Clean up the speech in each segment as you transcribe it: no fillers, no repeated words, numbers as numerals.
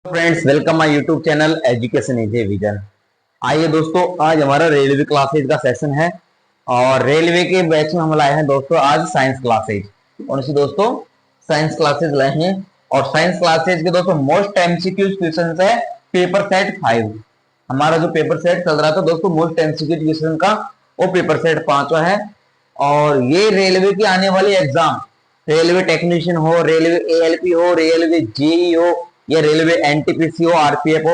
Friends, welcome my YouTube channel education is vision. आइए दोस्तों, आज हमारा रेलवे क्लासेज का सेशन है और रेलवे के बैच में हम लाए हैं दोस्तों आज साइंस क्लासेज। कौन सी दोस्तों? साइंस क्लासेज लाए हैं। और साइंस क्लासेज के दोस्तों मोस्ट एमसीक्यू क्वेश्चन है पेपर सेट 5। हमारा जो पेपर सेट चल रहा था दोस्तों मोस्ट एमसीक्यू क्वेश्चन का, वो पेपर सेट 5 है। और ये रेलवे की आने वाली एग्जाम, रेलवे टेक्नीशियन हो, रेलवे एएलपी हो, रेलवे जेई हो या रेलवे एनटीपीसी हो, आरपीएफ हो,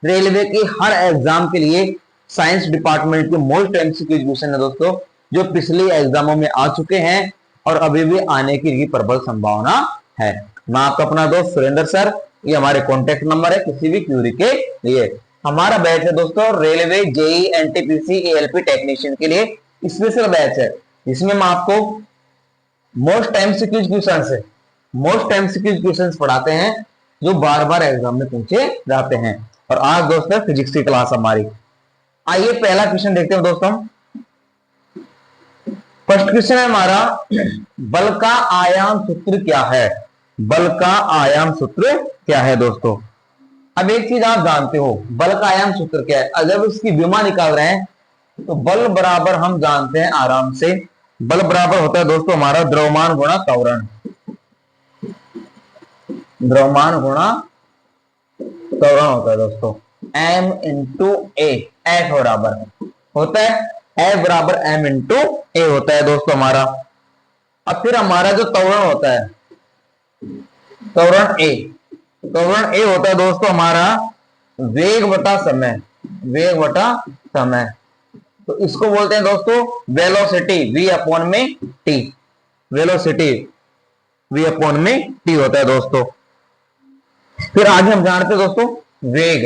रेलवे की हर एग्जाम के लिए साइंस डिपार्टमेंट के मोस्ट एमसीक्यू क्वेश्चन है दोस्तों, जो पिछले एग्जामों में आ चुके हैं और अभी भी आने की प्रबल संभावना है। मैं आपका अपना दोस्त सुरेंद्र सर, ये हमारे कॉन्टेक्ट नंबर है किसी भी क्यूरी के लिए। हमारा बैच है दोस्तों railway JE NTPC ALP technician के लिए स्पेशल बैच है, जिसमें मैं आपको मोस्ट एमसीक्यू क्वेश्चंस पढ़ाते हैं जो बार बार एग्जाम में पूछे जाते हैं। और आज दोस्तों फिजिक्स की क्लास हमारी। आइए पहला क्वेश्चन देखते हैं दोस्तों। फर्स्ट क्वेश्चन है हमारा, बल का आयाम सूत्र क्या है? बल का आयाम सूत्र क्या है दोस्तों? अब एक चीज आप जानते हो, बल का आयाम सूत्र क्या है? अगर उसकी विमा निकाल रहे हैं तो बल बराबर हम जानते हैं आराम से, बल बराबर होता है दोस्तों हमारा द्रव्यमान गुणा त्वरण। द्रव्यमान गुणा त्वरण होता है दोस्तों m इंटू ए। एफ बराबर होता है F बराबर m इंटू ए होता है दोस्तों हमारा। अब फिर हमारा जो त्वरण होता है, त्वरण ए होता है दोस्तों हमारा वेग बटा समय। वेग बटा समय, तो इसको बोलते हैं दोस्तों वेलोसिटी, v अपॉन में t। वेलोसिटी v अपॉन में t होता है दोस्तों। फिर आगे हम जानते हैं दोस्तों वेग,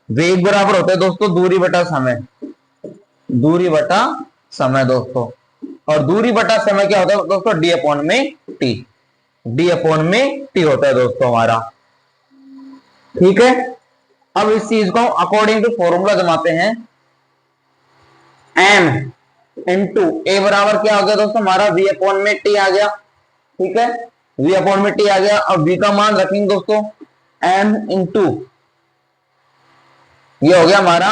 वेग बराबर होता है दोस्तों दूरी बटा समय। दूरी बटा समय दोस्तों, और दूरी बटा समय क्या होता है दोस्तों? d अपॉन में t। d अपॉन में t होता है दोस्तों हमारा। ठीक है, अब इस चीज को अकॉर्डिंग टू फॉर्मूला जमाते हैं। m इंटू ए बराबर क्या हो गया दोस्तों हमारा? v अपॉन में t आ गया। ठीक है, v अपॉन में t आ गया। अब v का मान रखेंगे दोस्तों m इंटू, ये हो गया हमारा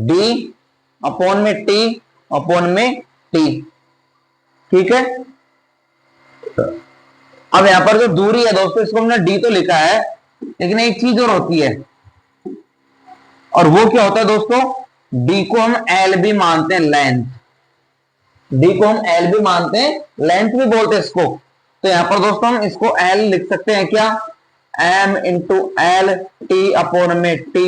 d अपॉन में t अपॉन में t। ठीक है, अब यहां पर जो दूरी है दोस्तों, इसको हमने d तो लिखा है, लेकिन एक चीज और होती है, और वो क्या होता है दोस्तों? d को हम l भी मानते हैं, लेंथ। d को हम l भी मानते हैं, लेंथ भी बोलते हैं इसको। तो यहां पर दोस्तों हम इसको l लिख सकते हैं क्या? m into L T upon में t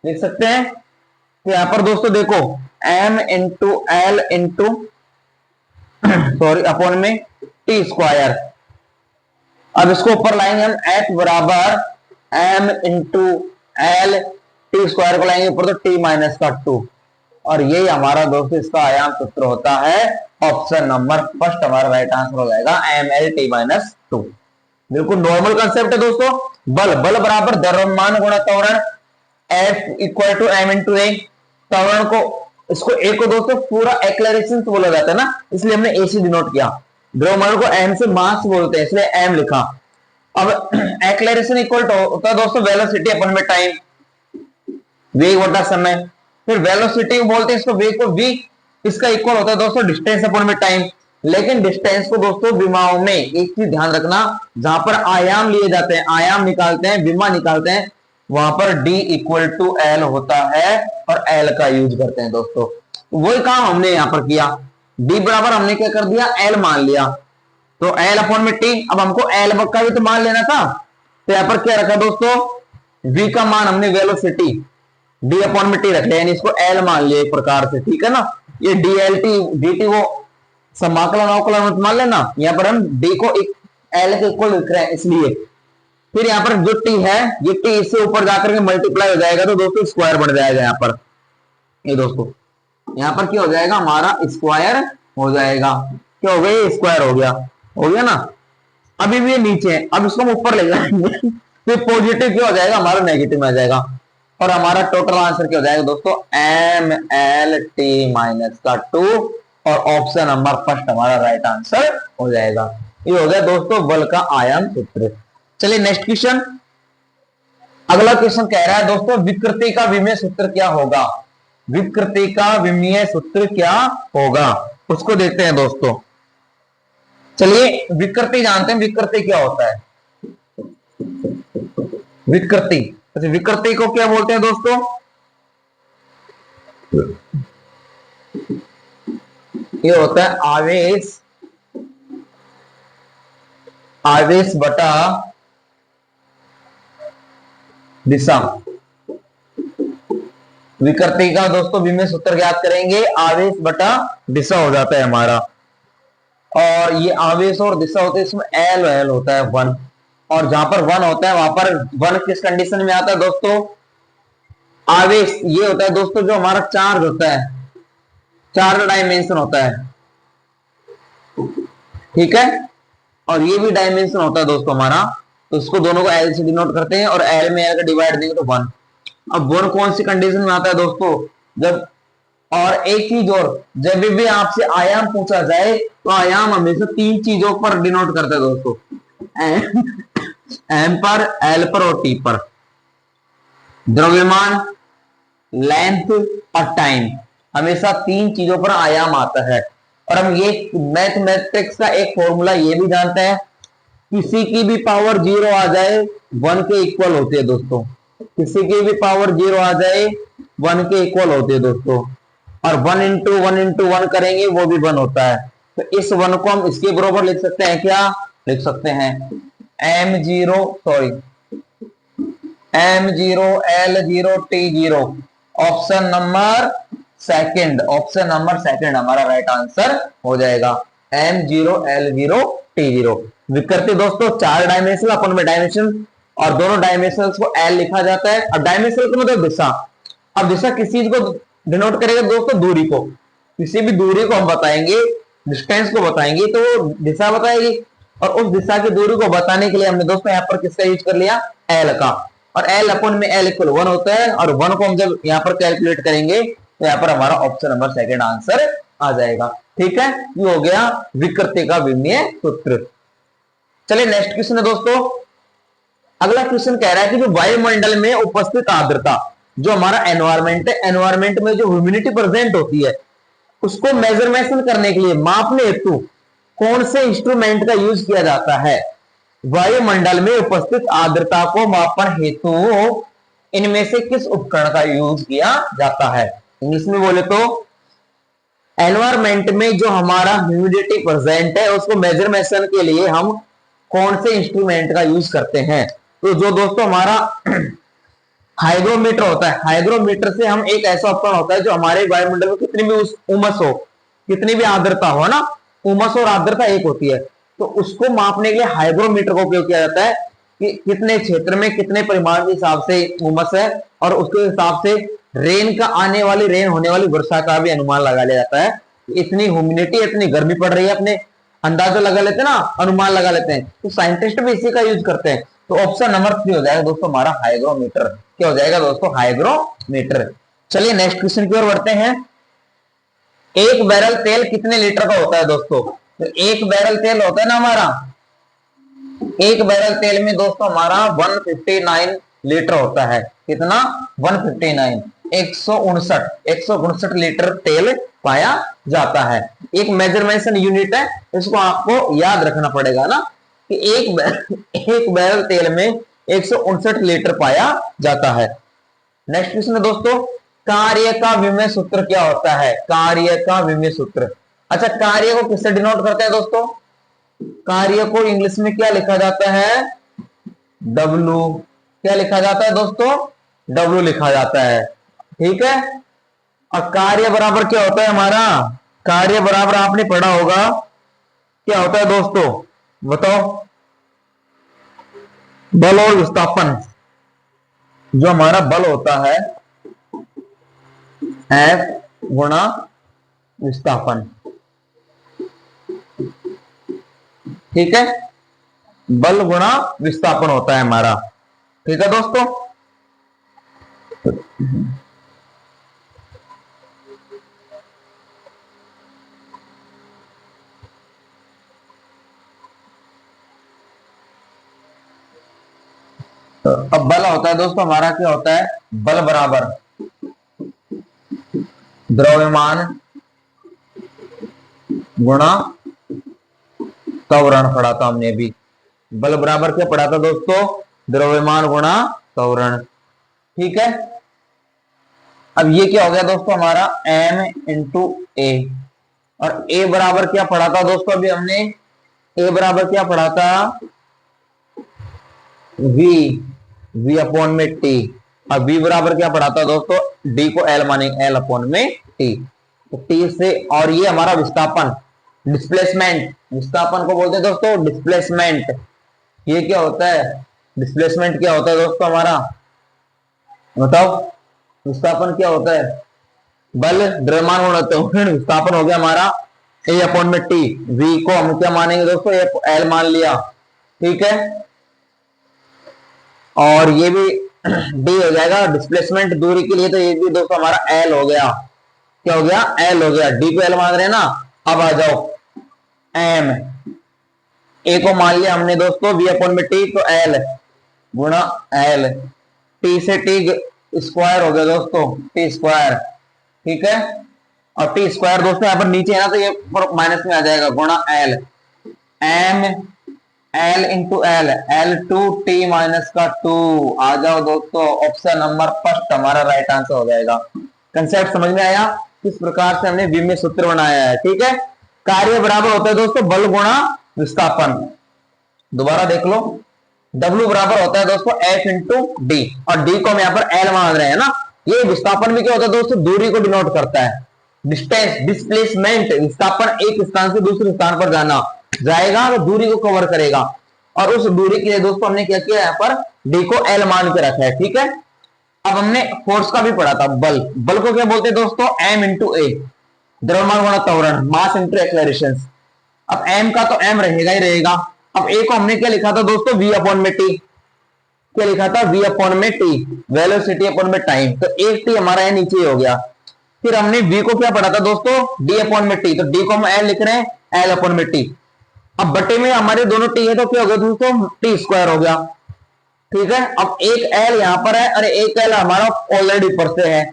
लिख सकते हैं। तो यहां पर दोस्तों देखो m into L into sorry upon में टी स्क्वायर। अब इसको ऊपर लाएंगे हम, h बराबर m into L T square को लाएंगे ऊपर, तो t माइनस का 2। और यही हमारा दोस्तों इसका आयाम सूत्र होता है। ऑप्शन नंबर फर्स्ट हमारा राइट आंसर हो जाएगा ml t माइनस 2। बिल्कुल नॉर्मल कंसेप्ट है दोस्तों। बल बराबर द्रव्यमान गुणा त्वरण, F equal to m into a. त्वरण को, इसको ए को दोस्तों पूरा एक्लेरेशन बोला जाता है ना, इसलिए हमने ए से डिनोट किया। द्रव्यमान को m से मास बोलते हैं, इसलिए m लिखा। अब एक्लेरेशन इक्वल टू होता है दोस्तों वेलोसिटी अपन में टाइम, वेग बटा समय। फिर वेलोसिटी बोलते हैं इसको, वेग को v, इसका इक्वल होता है दोस्तों डिस्टेंस अपॉन में टाइम। लेकिन डिस्टेंस को दोस्तों विमाओं में एक चीज ध्यान रखना, जहां पर आयाम लिए जाते हैं, आयाम निकालते हैं, विमा निकालते हैं, वहां पर d इक्वल टू एल होता है और l का यूज करते हैं दोस्तों। वही काम हमने यहां पर किया, d बराबर हमने क्या कर दिया? l मान लिया, तो l अपॉन में t। अब हमको l का भी तो मान लेना था, तो यहां पर क्या रखा दोस्तों? v का मान हमने वेलोसिटी d अपॉन में t रख लिया, यानी इसको l मान लिया एक प्रकार से। ठीक है ना, ये dlt dt वो समाकलन अवकलन मत मान लेना, यहाँ पर हम d को एक l के इक्वल लिख रहे हैं इसलिए। फिर यहाँ पर जो t है, ये t इससे ऊपर जाकर के मल्टीप्लाई हो जाएगा, तो दोस्तों स्क्वायर बन जाएगा यहाँ पर। ये दोस्तों यहाँ पर क्या हो जाएगा? हमारा स्क्वायर हो जाएगा। क्या हो गया? स्क्वायर हो गया ना। अभी भी ये नीचे है, अब इसको हम ऊपर ले जाएंगे तो पॉजिटिव क्या हो जाएगा? हमारा नेगेटिव में आ जाएगा। और हमारा टोटल आंसर क्या हो जाएगा दोस्तों? mlt माइनस का 2, और ऑप्शन नंबर फर्स्ट हमारा राइट आंसर हो जाएगा। ये हो गया दोस्तों बल का आयाम सूत्र। चलिए नेक्स्ट क्वेश्चन। अगला क्वेश्चन कह रहा है दोस्तों, विकृति का विमीय सूत्र क्या होगा? विकृति का विमीय सूत्र क्या होगा, उसको देखते हैं दोस्तों। चलिए विकृति जानते हैं, विकृति क्या होता है? विकृति, अच्छा विकृति को क्या बोलते हैं दोस्तों? ये होता है आवेश, आवेश बटा दिशा। विकृति का दोस्तों विमीय सूत्र ज्ञात करेंगे, आवेश बटा दिशा हो जाता है हमारा। और ये आवेश और दिशा होते हैं, इसमें एल एल होता है 1, और जहां पर 1 होता है वहां पर 1 किस कंडीशन में आता है दोस्तों? आवेश ये होता है दोस्तों जो हमारा चार्ज होता है, चार्ज डायमेंशन होता है, ठीक है। और ये भी डायमेंशन होता है दोस्तों हमारा, तो इसको दोनों को एल से डिनोट करते हैं, और एल में एल का डिवाइड देंगे तो 1। अब 1 कौन सी कंडीशन में आता है दोस्तों? जब, और एक चीज और, जब भी आपसे आयाम पूछा जाए तो आयाम हमेशा 3 चीजों पर डिनोट करते हैं दोस्तों, एम पर, एल पर और टी पर। द्रव्यमान, लेंथ और टाइम, हमेशा 3 चीजों पर आयाम आता है। और हम ये मैथमेटिक्स का एक फॉर्मूला ये भी जानते हैं, किसी की भी पावर 0 आ जाए 1 के इक्वल होती है दोस्तों, किसी की भी पावर 0 आ जाए 1 के इक्वल होती है दोस्तों। और 1 इंटू 1 इंटू 1 करेंगे वो भी 1 होता है। तो इस 1 को हम इसके बराबर लिख सकते हैं, क्या लिख सकते हैं? m0 sorry m0 l0 t0। Option number second, option number second हमारा राइट आंसर हो जाएगा, m0 l0 t0। विकृति दोस्तों 4 डायमेंशन, अपन में डायमेंशन, और दोनों डायमेंशंस को l लिखा जाता है, और डायमेंशन का मतलब दिशा। अब दिशा किस चीज को डिनोट करेगा दोस्तों? दूरी को, किसी भी दूरी को हम बताएंगे, डिस्टेंस को बताएंगे तो दिशा बताएगी। और उस दिशा की दूरी को बताने के लिए हमने दोस्तों यहाँ पर किसका यूज कर लिया? एल का। और एल अपन में एल इक्वल 1 होता है, और 1 को हम जब यहाँ पर कैलकुलेट करेंगे तो यहाँ पर हमारा ऑप्शन नंबर सेकंड आंसर आ जाएगा, ठीक है। ये हो गया विकृति का विमीय सूत्र। चलिए नेक्स्ट क्वेश्चन है दोस्तों। अगला क्वेश्चन कह रहा है कि जो वायुमंडल में उपस्थित आर्द्रता, जो हमारा एनवायरमेंट है, एनवायरमेंट में जो ह्यूमिडिटी प्रेजेंट होती है, उसको मेजरमेंट करने के लिए, मापने हेतु कौन से इंस्ट्रूमेंट का यूज किया जाता है? वायुमंडल में उपस्थित आर्द्रता को मापन हेतु इनमें से किस उपकरण का यूज किया जाता है? इंग्लिश में बोले तो एनवायरमेंट में जो हमारा ह्यूमिडिटी प्रेजेंट है उसको मेजरमेंट के लिए हम कौन से इंस्ट्रूमेंट का यूज करते हैं? तो जो दोस्तों हमारा हाइग्रोमीटर होता है, हाइग्रोमीटर से हम एक ऐसा उपकरण होता है जो हमारे वायुमंडल में कितनी भी उमस हो, कितनी भी आर्द्रता हो ना, उमस और आर्द्रता एक होती है, तो उसको मापने के लिए हाइग्रोमीटर का उपयोग किया जाता है कि कितने क्षेत्र में कितने परिमाण के हिसाब से उमस है, और उसके हिसाब से रेन का आने वाली, रेन होने वाली वर्षा का भी अनुमान लगा लिया जाता है। इतनी ह्यूमिडिटी, इतनी गर्मी पड़ रही है, अपने अंदाजा लगा लेते हैं ना, अनुमान लगा लेते हैं, तो साइंटिस्ट भी इसी का यूज करते हैं। तो ऑप्शन नंबर 3 हो जाएगा दोस्तों हमारा हाइग्रोमीटर। क्या हो जाएगा दोस्तों? हाइग्रोमीटर। चलिए नेक्स्ट क्वेश्चन की ओर बढ़ते हैं। एक बैरल तेल कितने लीटर का होता है दोस्तों? तो एक बैरल तेल होता है ना हमारा, एक बैरल तेल में दोस्तों हमारा 159 लीटर होता है। कितना? 159, 159 लीटर तेल पाया जाता है। एक मेजरमेंट यूनिट है, इसको आपको याद रखना पड़ेगा ना, कि एक बैरल तेल में 159 लीटर पाया जाता है। नेक्स्ट क्वेश्चन है दोस्तों, कार्य का विमीय सूत्र क्या होता है? कार्य का विमीय सूत्र, अच्छा कार्य को किससे डिनोट करते हैं दोस्तों? कार्य को इंग्लिश में क्या लिखा जाता है? W। क्या लिखा जाता है दोस्तों? W लिखा जाता है, ठीक है। और कार्य बराबर क्या होता है हमारा? कार्य बराबर आपने पढ़ा होगा, क्या होता है दोस्तों बताओ? बल और विस्थापन। जो हमारा बल होता है F गुणा विस्थापन, ठीक है, बल गुणा विस्थापन होता है हमारा, ठीक है दोस्तों। तो अब बल होता है दोस्तों हमारा, क्या होता है, बल बराबर द्रव्यमान गुणा त्वरण पढ़ा था हमने अभी। बल बराबर क्या पढ़ा था दोस्तों, द्रव्यमान गुणा त्वरण। ठीक है, अब ये क्या हो गया दोस्तों हमारा m इंटू ए, और a बराबर क्या पढ़ा था दोस्तों अभी हमने, a बराबर क्या पढ़ा था, v अपॉन में t, और b बराबर क्या पढ़ा था दोस्तों, d को l माने l अपॉन में t। तो t से, और ये हमारा विस्थापन, डिस्प्लेसमेंट, विस्थापन को बोलते हैं दोस्तों डिस्प्लेसमेंट। ये क्या होता है, डिस्प्लेसमेंट क्या होता है दोस्तों हमारा, बताओ, विस्थापन क्या होता है, बल द्रव्यमान गुणा त्वरण, विस्थापन हो गया हमारा a अपॉन में t, v को हम क्या मानेंगे दोस्तों, l मान लिया। ठीक है, और ये भी d हो जाएगा डिस्प्लेसमेंट दूरी के लिए, तो ये भी दोस्तों हमारा l हो गया, क्या हो गया, l हो गया, d को l मान रहे हैं ना। अब आ जाओ m, a को मान लिया हमने दोस्तों v अपॉन में t, तो l गुणा l, t से t स्क्वायर हो गया दोस्तों, टी स्क्वायर। ठीक है, और टी स्क्वायर दोस्तों यहाँ पर नीचे है ना, तो ये माइनस में आ जाएगा, गुणा L, M L into L, L two T minus का 2। आ जाओ दोस्तों, ऑप्शन नंबर फर्स्ट हमारा राइट आंसर हो जाएगा। कंसेप्ट समझ में आया, किस प्रकार से हमने विमीय सूत्र बनाया है। ठीक है, कार्य बराबर होता है दोस्तों बल गुणा विस्थापन। दोबारा देख लो, W बराबर होता है दोस्तों F इंटू डी, और D को हम यहाँ पर L मान रहे हैं ना। ये विस्थापन भी क्या होता है दोस्तों, दूरी को डिनोट करता है, डिस्टेंस, डिस्प्लेसमेंट, विस्थापन एक स्थान से दूसरे स्थान पर जाना, जाएगा तो दूरी को कवर करेगा, और उस दूरी के लिए दोस्तों हमने क्या किया, यहाँ पर D को L मान के रखा है। ठीक है, अब हमने फोर्स का भी पढ़ा था, बल, बल को क्या बोलते हैं दोस्तों, M इंटू ए, द्रव्यमान गुणा त्वरण, मास इंटू एक्सेलरेशन। अब M का तो M रहेगा ही रहेगा। अब a को हमने क्या लिखा था दोस्तों, v अपॉन में t, क्या लिखा था, v अपॉन में t, वेलोसिटी अपॉन में टाइम, तो एक t हमारा है नीचे हो गया। फिर हमने v को क्या पढ़ा था दोस्तों, d अपॉन में t, तो d को हम l लिख रहे हैं, l अपॉन में t। अब बटे में हमारे दोनों t है, तो क्या हो गया दोस्तों, t स्क्वायर हो गया। ठीक है, अब एक l यहां पर है, अरे एक l हमारा ऑलरेडी ऊपर से है,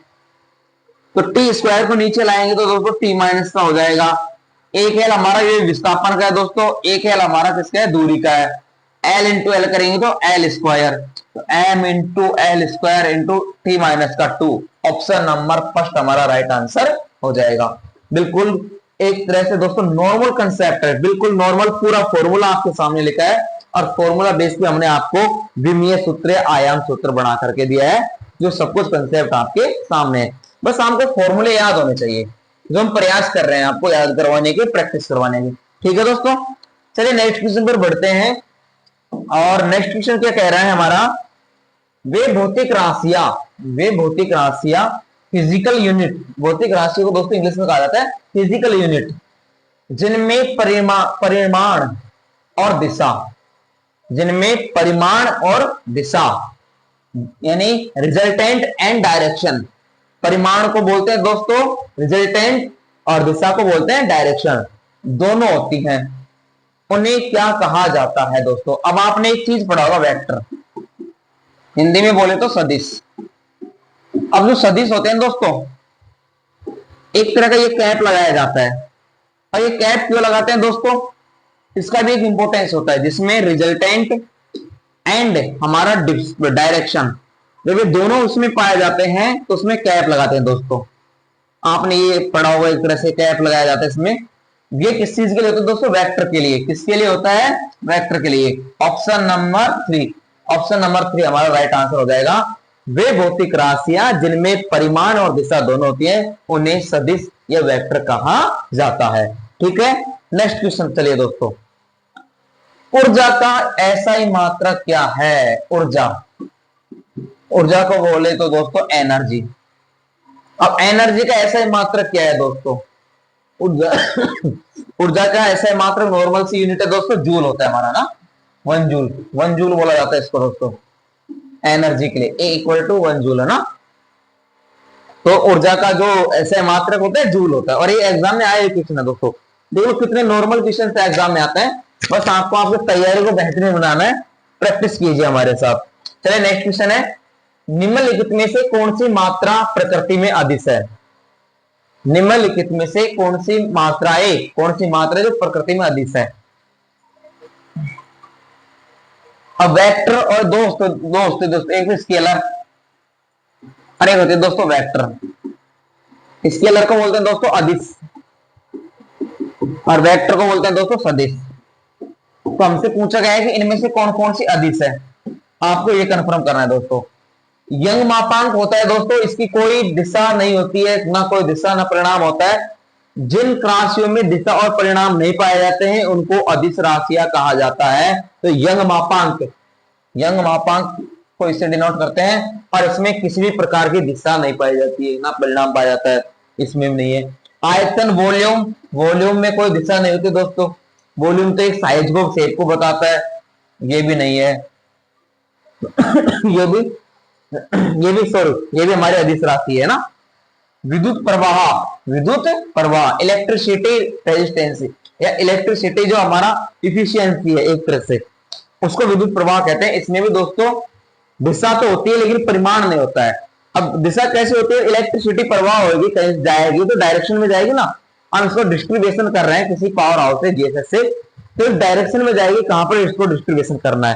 तो t स्क्वायर को नीचे लाएंगे तो दोस्तों t माइनस का हो जाएगा। एक एल हमारा ये विस्थापन का है दोस्तों, एक एल हमारा किसका है, दूरी का है, एल इंटू एल करेंगे तो एल स्क्वायर, तो M into L square into T minus का 2। ऑप्शन नंबर फर्स्ट हमारा राइट आंसर हो जाएगा। बिल्कुल एक तरह से दोस्तों नॉर्मल कंसेप्ट है, बिल्कुल नॉर्मल, पूरा फॉर्मूला आपके सामने लिखा है, और फॉर्मूला बेस पे हमने आपको विमीय सूत्र, आयाम सूत्र बना करके दिया है, जो सब कुछ कंसेप्ट आपके सामने है। बस आपको फॉर्मूले याद होने चाहिए, जो हम प्रयास कर रहे हैं आपको याद करवाने के, प्रैक्टिस करवाने की। ठीक है दोस्तों, चलिए नेक्स्ट क्वेश्चन पर बढ़ते हैं। और नेक्स्ट क्वेश्चन क्या कह रहा है हमारा, वे भौतिक राशियां फिजिकल यूनिट, भौतिक राशियों को दोस्तों इंग्लिश में कहा जाता है फिजिकल यूनिट, जिनमें परिमाण और दिशा, जिनमें परिमाण और दिशा यानी रिजल्टेंट एंड डायरेक्शन, परिमाण को बोलते हैं दोस्तों रिजल्टेंट, और दिशा को बोलते हैं डायरेक्शन, दोनों होती हैं, उन्हें क्या कहा जाता है दोस्तों। अब आपने एक चीज पढ़ा होगा, वेक्टर, हिंदी में बोले तो सदिश। अब जो सदिश होते हैं दोस्तों, एक तरह का ये कैप लगाया जाता है, और ये कैप क्यों लगाते हैं दोस्तों, इसका भी एक इंपॉर्टेंस होता है, जिसमें रिजल्टेंट एंड हमारा डायरेक्शन, जब ये दोनों उसमें पाए जाते हैं तो उसमें कैप लगाते हैं दोस्तों। आपने ये पढ़ा होगा, एक तरह से कैप लगाया जाता है इसमें। ये किस चीज के लिए होता है दोस्तों, वेक्टर के लिए। किसके लिए होता है, वेक्टर के लिए। ऑप्शन नंबर 3, ऑप्शन नंबर 3 हमारा राइट आंसर हो जाएगा। वे भौतिक राशियां जिनमें परिमाण और दिशा दोनों होती है, उन्हें सदिश या वेक्टर कहा जाता है। ठीक है, नेक्स्ट क्वेश्चन चलिए दोस्तों, ऊर्जा का ऐसा ही मात्रा क्या है, ऊर्जा, ऊर्जा को बोले तो दोस्तों एनर्जी। अब एनर्जी का ऐसा ही मात्रा क्या है दोस्तों, ऊर्जा ऊर्जा का ऐसा ही मात्रा नॉर्मल सी यूनिट है दोस्तों, जूल होता है हमारा ना, 1 जूल, 1 जूल बोला जाता है इसको दोस्तों एनर्जी के लिए, ए इक्वल टू 1 जूल है ना। तो ऊर्जा का जो ऐसे मात्रक होता है जूल होता है, और ये एग्जाम में आया क्वेश्चन है दोस्तों। देखो कितने नॉर्मल क्वेश्चन एग्जाम में आते हैं, बस आपको आपकी तैयारी को बेहतरीन बनाना है, प्रैक्टिस कीजिए हमारे साथ। चलिए नेक्स्ट क्वेश्चन है, निम्नलिखित में से कौन सी मात्रा प्रकृति में अदिश है? निम्नलिखित में से कौन सी मात्रा जो प्रकृति में अदिश है? अब वेक्टर और दोस्तों एक स्केलर, अरे होते हैं दोस्तों वेक्टर। स्केलर को बोलते हैं दोस्तों अदिश और वेक्टर को बोलते हैं दोस्तों सदिश। तो हमसे पूछा गया है कि इनमें से कौन कौन सी अदिश है, आपको ये कंफर्म करना है दोस्तों। यंग मापांक होता है दोस्तों, इसकी कोई दिशा नहीं होती है, ना कोई दिशा ना परिणाम होता है। जिन राशियों में दिशा और परिणाम नहीं पाए जाते हैं उनको अदिश राशियां कहा जाता है। तो यंग मापांक को इससे डिनोट करते हैं, और इसमें किसी भी प्रकार की दिशा नहीं पाई जाती है, ना परिणाम पाया जाता है, इसमें भी नहीं है। आयतन, वॉल्यूम में कोई दिशा नहीं होती दोस्तों। वॉल्यूम तो एक साइज को, शेप को बताता है, ये भी नहीं है। ये भी हमारी अदिश राशि है ना। विद्युत प्रवाह, इलेक्ट्रिसिटी रेजिस्टेंस या इलेक्ट्रिसिटी जो हमारा इफिशियंसी है एक तरह से, उसको विद्युत प्रवाह कहते हैं। इसमें भी दोस्तों दिशा तो होती है लेकिन परिमाण नहीं होता है। अब दिशा कैसे होती है? इलेक्ट्रिसिटी प्रवाह होगी, कहीं जाएगी तो डायरेक्शन में जाएगी ना। हम इसको डिस्ट्रीब्यूशन कर रहे हैं किसी पावर हाउस से, जीएसएस से, तो डायरेक्शन में जाएगी कहां पर इसको डिस्ट्रीब्यूशन करना है,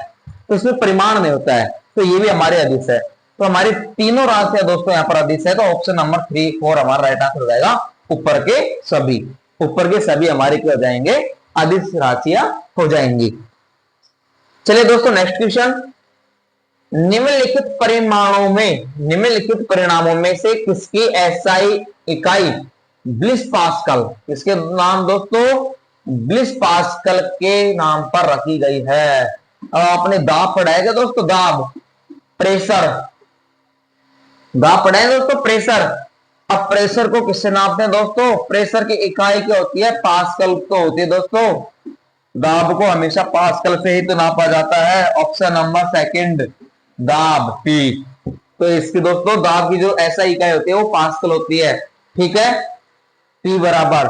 तो इसमें परिमाण नहीं होता है। तो ये भी हमारे अदिश है। तो हमारी तीनों राशियां दोस्तों यहाँ पर अदिश है। तो ऑप्शन नंबर 3, 4 हमारा राइट आंसर हो जाएगा। ऊपर के सभी हमारे क्या हो जाएंगे? अदिश राशियां हो जाएंगी। चलिए दोस्तों नेक्स्ट क्वेश्चन, निम्नलिखित परिणामों में से किसकी एसआई इकाई ब्लिस पास्कल, किसके नाम दोस्तों? ब्लिस पास्कल के नाम पर रखी गई है। अब आपने दाब पढ़ा है क्या दोस्तों? दाब, प्रेशर, दाब पढ़ा है दोस्तों, प्रेशर। अब प्रेशर को किससे नापते हैं दोस्तों? प्रेशर की इकाई क्या होती है? पास्कल तो होती है दोस्तों। दाब को हमेशा पास्कल से ही तो नापा जाता है। ऑप्शन नंबर 2 दाब, पी। तो इसकी दोस्तों दाब की जो ऐसा इकाई होती है वो पास्कल होती है, ठीक है, पी बराबर।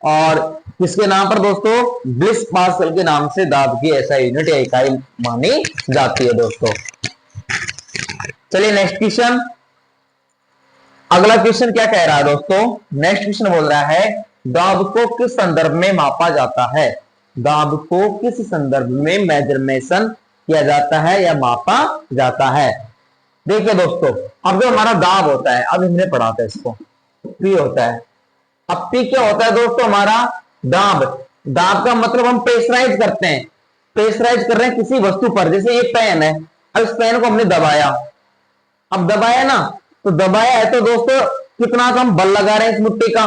और किसके नाम पर दोस्तों? ब्लिस पास्कल के नाम से दाब की ऐसा यूनिट या इकाई मानी जाती है दोस्तों। चलिए नेक्स्ट क्वेश्चन, अगला क्वेश्चन क्या कह रहा है दोस्तों? नेक्स्ट क्वेश्चन बोल रहा है, दाब को किस संदर्भ में मापा जाता है? दाब को किस संदर्भ में मेजरमेशन किया जाता है या मापा जाता है? देखिए दोस्तों, अब जो हमारा दाब होता है, अब हमने पढ़ा था इसको, पी होता है। अब पी क्या होता है दोस्तों? हमारा दाब। दाब का मतलब हम प्रेशराइज करते हैं, प्रेशराइज कर रहे हैं किसी वस्तु पर। जैसे ये पेन है, अब इस पेन को हमने दबाया, अब दबाया ना, तो दबाया है तो दोस्तों कितना हम बल लगा रहे हैं इस मुट्ठी का,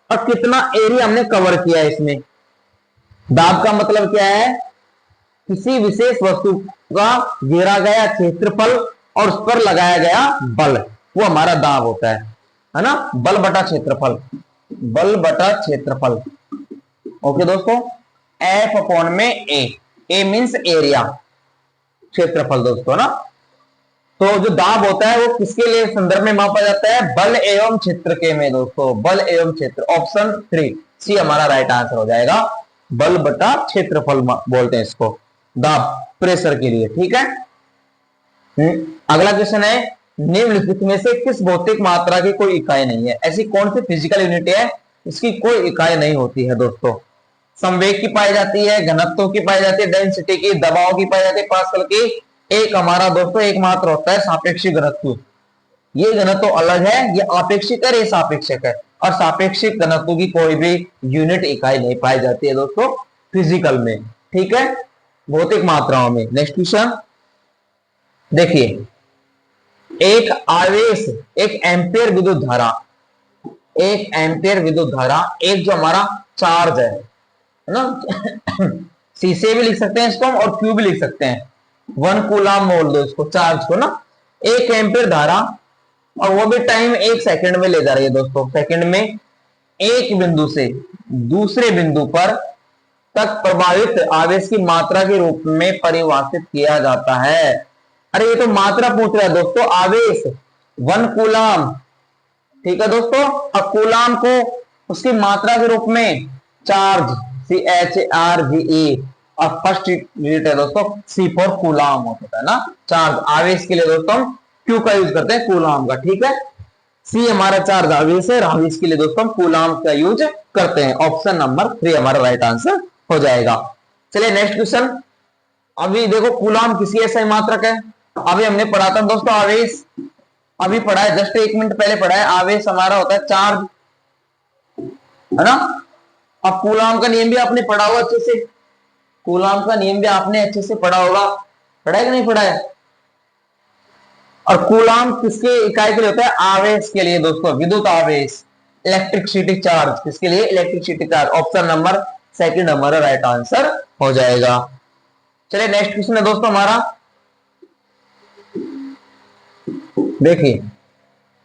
और कितना एरिया हमने कवर किया है इसमें। दाब का मतलब क्या है? किसी विशेष वस्तु का घेरा गया क्षेत्रफल और उस पर लगाया गया बल, वो हमारा दाब होता है ना। बल बटा क्षेत्रफल। ओके दोस्तों, F अपॉन में ए मीन्स एरिया, क्षेत्रफल दोस्तों ना। तो जो दाब होता है वो किसके लिए संदर्भ में मापा जाता है? बल एवं क्षेत्र के में दोस्तों, बल एवं क्षेत्र। ऑप्शन 3 सी हमारा राइट आंसर हो जाएगा। बल बटा क्षेत्रफल बोलते हैं इसको, दाब प्रेशर के लिए, ठीक है। अगला क्वेश्चन है, निम्नलिखित में से किस भौतिक मात्रा की कोई इकाई नहीं है? ऐसी कौन सी फिजिकल यूनिट है इसकी कोई इकाई नहीं होती है दोस्तों? संवेग की पाई जाती है, घनत्व की पाई जाती है, डेंसिटी की, दबाव की पाई जाती है, पास्कल की। एक हमारा दोस्तों एकमात्र होता है सापेक्षिक घनत्व। ये घनत्व अलग है, ये आपेक्षिक है, ये सापेक्षिक है। और सापेक्षिक घनत्व की कोई भी यूनिट इकाई नहीं पाई जाती है दोस्तों फिजिकल में, ठीक है, भौतिक मात्राओं में। नेक्स्ट क्वेश्चन देखिए, एक आवेश, एक एम्पियर विद्युत धारा, एक जो हमारा चार्ज है ना, सी से भी लिख सकते हैं इसको हम, और क्यू भी लिख सकते हैं। 1 कूलम बोल दो इसको, चार्ज को ना। 1 एम्पियर धारा, और वो भी टाइम 1 सेकंड में ले जा रही है दोस्तों। सेकंड में एक बिंदु से दूसरे बिंदु पर तक प्रभावित आवेश की मात्रा के रूप में परिभाषित किया जाता है। अरे ये तो मात्रा पूछ रहा है दोस्तों, आवेश 1 कूलम, ठीक है दोस्तों। अब कूलम को उसकी मात्रा के रूप में चार्ज, CHARGE, और फर्स्ट डिजिट है दोस्तों सी फॉर कूलाम होता है ना, चार्ज आवेश के लिए दोस्तों हम क्यू का यूज करते हैं, कूलाम का। ठीक है, सी हमारा चार्ज आवेश है, आवेश के लिए दोस्तों हम कूलाम का यूज करते हैं। ऑप्शन नंबर 3 हमारा राइट आंसर हो जाएगा। चलिए नेक्स्ट क्वेश्चन। अभी देखो कूलाम किसी ऐसा मात्रक है, अभी हमने पढ़ा था दोस्तों आवेश, अभी पढ़ा है जस्ट 1 मिनट पहले पढ़ा है, आवेश हमारा होता है चार्ज, है ना। अब कूलाम का नियम भी आपने पढ़ा होगा अच्छे से, कूलाम का नियम भी आपने अच्छे से पढ़ा होगा, पढ़ा है कि नहीं पढ़ा है। और कूलाम किसके इकाई के लिए होता है, आवेश के लिए दोस्तों, विद्युत आवेश, इलेक्ट्रिसिटी चार्ज, किसके लिए, इलेक्ट्रिसिटी चार्ज। ऑप्शन नंबर 2 हमारा राइट आंसर हो जाएगा। चलिए नेक्स्ट क्वेश्चन है दोस्तों हमारा, देखिए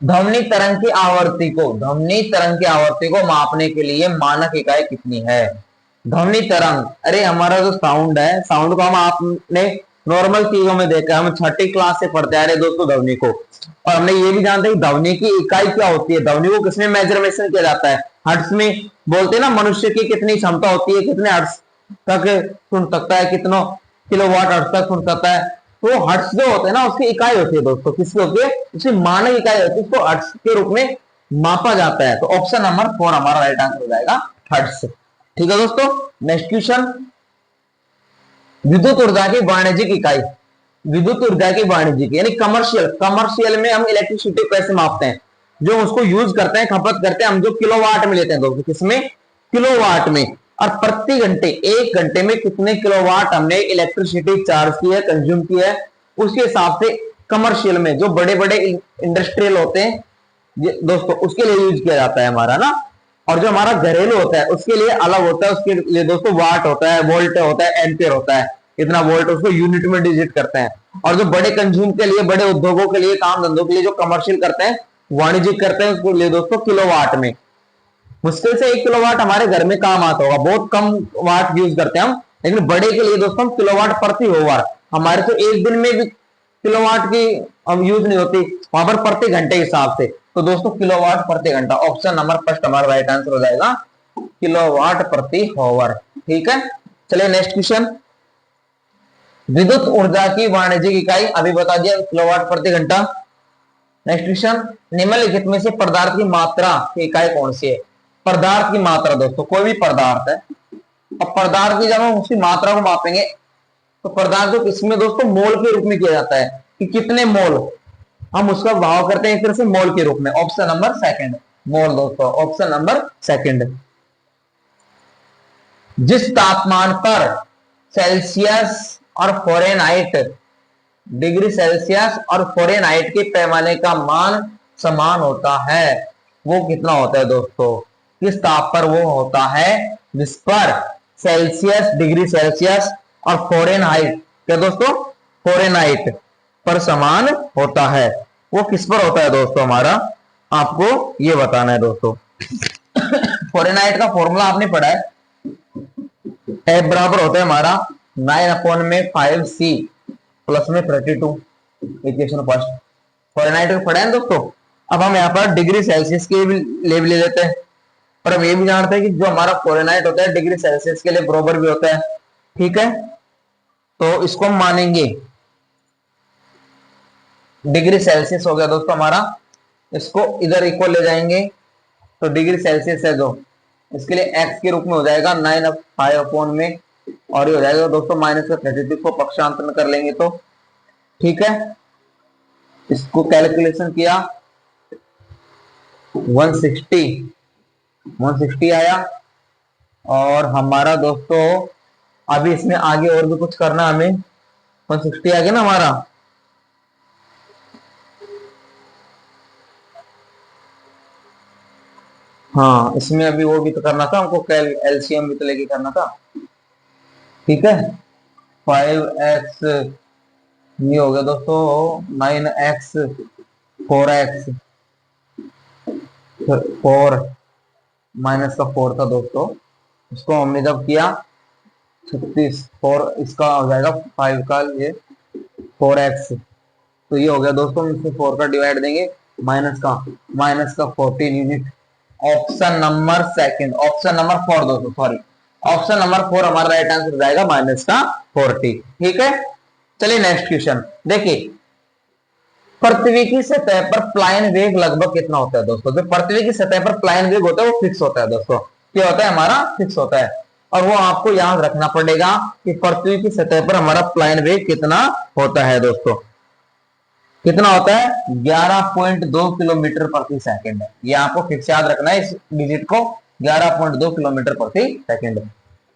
ध्वनि तरंग की आवृत्ति को, ध्वनि तरंग की आवृत्ति को मापने के लिए मानक इकाई कितनी है। ध्वनि तरंग, अरे हमारा जो साउंड है, साउंड को हम आपने नॉर्मल चीजों में देखा, हम छठी क्लास से पढ़ते आ रहे दोस्तों ध्वनि को, और हमने ये भी जानते हैं कि ध्वनि की इकाई क्या होती है, ध्वनि को किसमें मेजरमेशन किया जाता है, हर्ट्ज में। बोलते हैं ना मनुष्य की कितनी क्षमता होती है, कितने हर्ट्ज तक सुन सकता है, कितना किलोवाट हर्ट्ज तक सुन सकता है। तो हर्ट्ज जो होते हैं ना उसकी इकाई होती है दोस्तों, किसकी होती है, उसकी मानक इकाई होती है, उसको हर्ट्ज के रूप में मापा जाता है। तो ऑप्शन नंबर 4 हमारा राइट आंसर हो जाएगा, हर्ट्ज। ठीक है दोस्तों, नेक्स्ट क्वेश्चन, विद्युत ऊर्जा की वाणिज्यिक इकाई, विद्युत ऊर्जा की वाणिज्यिक यानी कमर्शियल, कमर्शियल में हम इलेक्ट्रिसिटी कैसे मापते हैं, जो उसको यूज करते हैं, खपत करते हैं, हम जो किलोवाट में लेते हैं दोस्तों, किसमें, किलोवाट में। और प्रति घंटे, 1 घंटे में कितने किलोवाट हमने इलेक्ट्रिसिटी चार्ज की है, कंज्यूम की है, उसके हिसाब से कमर्शियल में, जो बड़े बड़े इंडस्ट्रियल होते हैं दोस्तों, उसके लिए यूज किया जाता है हमारा ना। और जो हमारा घरेलू होता है उसके लिए अलग होता है, उसके लिए दोस्तों वाट होता है, वोल्ट होता है, एम्पियर होता है, इतना वोल्ट, उसको यूनिट में डिजिट करते हैं। और जो बड़े कंज्यूम के लिए, बड़े उद्योगों के लिए, काम धंधों के लिए जो कमर्शियल करते हैं, वाणिज्यिक करते हैं, उसके लिए दोस्तों किलोवाट में। मुश्किल से 1 किलोवाट हमारे घर में काम आता होगा, बहुत कम वाट यूज करते हैं हम, लेकिन बड़े के लिए दोस्तों किलोवाट प्रति ओवर, हमारे तो एक दिन में भी किलोवाट की हम यूज नहीं होती, वहां पर प्रति घंटे हिसाब से। तो दोस्तों किलोवाट प्रति घंटा, ऑप्शन नंबर 1 हमारा राइट आंसर हो जाएगा, किलोवाट प्रति ओवर। ठीक है, चलिए नेक्स्ट क्वेश्चन, विद्युत ऊर्जा की वाणिज्यिक इकाई अभी बता दिया, किलोवाट प्रति घंटा। नेक्स्ट क्वेश्चन, निम्नलिखित में से पदार्थ की मात्रा की इकाई कौन सी है। पदार्थ की मात्रा दोस्तों, कोई भी पदार्थ है, अब पदार्थ की जब हम उसकी मात्रा को मापेंगे तो पदार्थ को किसमें दोस्तों, मोल के रूप में किया जाता है, कि कितने मोल, हम उसका भाव करते हैं एक तरह से मोल के रूप में। ऑप्शन नंबर 2 मोल दोस्तों, ऑप्शन नंबर 2। जिस तापमान पर सेल्सियस और फ़ारेनहाइट, डिग्री सेल्सियस और फ़ारेनहाइट के पैमाने का मान समान होता है, वो कितना होता है दोस्तों, किस ताप पर वो होता है, जिस पर सेल्सियस, डिग्री सेल्सियस और फ़ारेनहाइट, क्या दोस्तों, फ़ारेनहाइट पर समान होता है, वो किस पर होता है दोस्तों, हमारा आपको ये बताना है दोस्तों। फ़ारेनहाइट का फॉर्मूला आपने पढ़ा है, F बराबर होता है हमारा 9/5C प्लस में 32, इक्वेशन फर्स्ट। फ़ारेनहाइट को पढ़ा है दोस्तों। अब हम यहाँ पर डिग्री सेल्सियस के लिए भी ले लेते हैं, पर हम ये भी जानते हैं कि जो हमारा फ़ारेनहाइट होता है डिग्री सेल्सियस के लिए बराबर भी होता है। ठीक है, तो इसको हम मानेंगे, डिग्री सेल्सियस हो गया दोस्तों हमारा, इसको इधर इक्वल ले जाएंगे तो डिग्री सेल्सियस है जो, इसके लिए x के रूप में हो जाएगा 9/5 में, और ये हो जाएगा दोस्तों -32 को पक्षांतर कर लेंगे तो। ठीक है, इसको कैलकुलेशन किया 160 आया, और हमारा दोस्तों अभी इसमें आगे और भी कुछ करना हमें, 160 आ गया ना हमारा, हाँ इसमें अभी वो भी तो करना था हमको, एलसीएम भी तो लेके करना था। ठीक है, 5x ये हो गया दोस्तों 9x 4x 4 माइनस का 4 था दोस्तों, इसको हमने जब किया 36 4, इसका हो जाएगा 5 का ये 4x, तो ये हो गया दोस्तों, इसमें 4 का डिवाइड देंगे, माइनस का 14 unit. Option number 2, option number 4 दोस्तों, सॉरी ऑप्शन नंबर 4 हमारा राइट आंसर जाएगा माइनस का 40। ठीक है, चलिए नेक्स्ट क्वेश्चन देखिए। पृथ्वी की सतह पर प्लायन वेग लगभग कितना होता है दोस्तों? जो पृथ्वी की सतह पर प्लायन वेग होता है वो फिक्स होता है दोस्तों। क्या होता है? हमारा फिक्स होता है। और वो आपको याद रखना पड़ेगा कि पृथ्वी की सतह पर हमारा प्लायन वेग कितना होता है दोस्तों। कितना होता है? 11.2 किलोमीटर प्रति सेकंड। ये आपको फिक्स याद रखना है इस डिजिट को, 11.2 किलोमीटर प्रति सेकंड।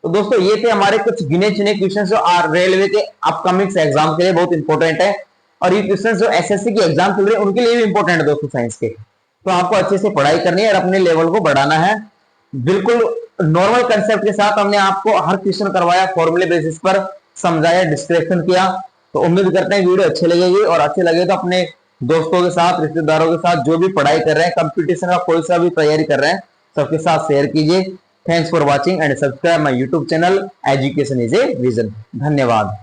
तो दोस्तों ये थे हमारे कुछ गिने चुने क्वेश्चन जो रेलवे के अपकमिंग एग्जाम के लिए बहुत इंपॉर्टेंट है। और ये क्वेश्चन जो एसएससी के एग्जाम चल रहे हैं उनके लिए भी इंपॉर्टेंट है दोस्तों साइंस के। तो आपको अच्छे से पढ़ाई करनी है और अपने लेवल को बढ़ाना है। बिल्कुल नॉर्मल कंसेप्ट के साथ हमने आपको हर क्वेश्चन करवाया, फॉर्मूले बेसिस पर समझाया, डिस्क्रिप्शन किया। तो उम्मीद करते हैं वीडियो अच्छी लगेगी, और अच्छी लगे तो अपने दोस्तों के साथ, रिश्तेदारों के साथ, जो भी पढ़ाई कर रहे हैं, कंपटीशन का कोई सा भी तैयारी कर रहे हैं, सबके साथ शेयर कीजिए। Thanks for watching and subscribe my YouTube channel education is a vision. धन्यवाद।